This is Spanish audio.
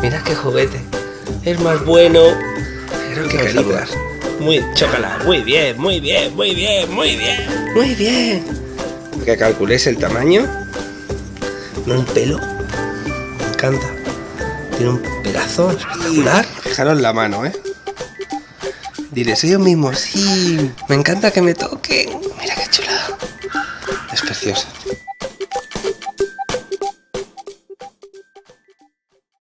Mira qué juguete. Es más bueno. Pero ¿Qué películas? Muy chocolate. Muy bien, muy bien, muy bien, muy bien. Muy bien. Que calculéis el tamaño. No un pelo. Me encanta. Tiene un pelazo espectacular. Fijaros la mano, ¿eh? Diréis ellos mismos, sí. Me encanta que me toquen. Mira qué chulada. Es preciosa.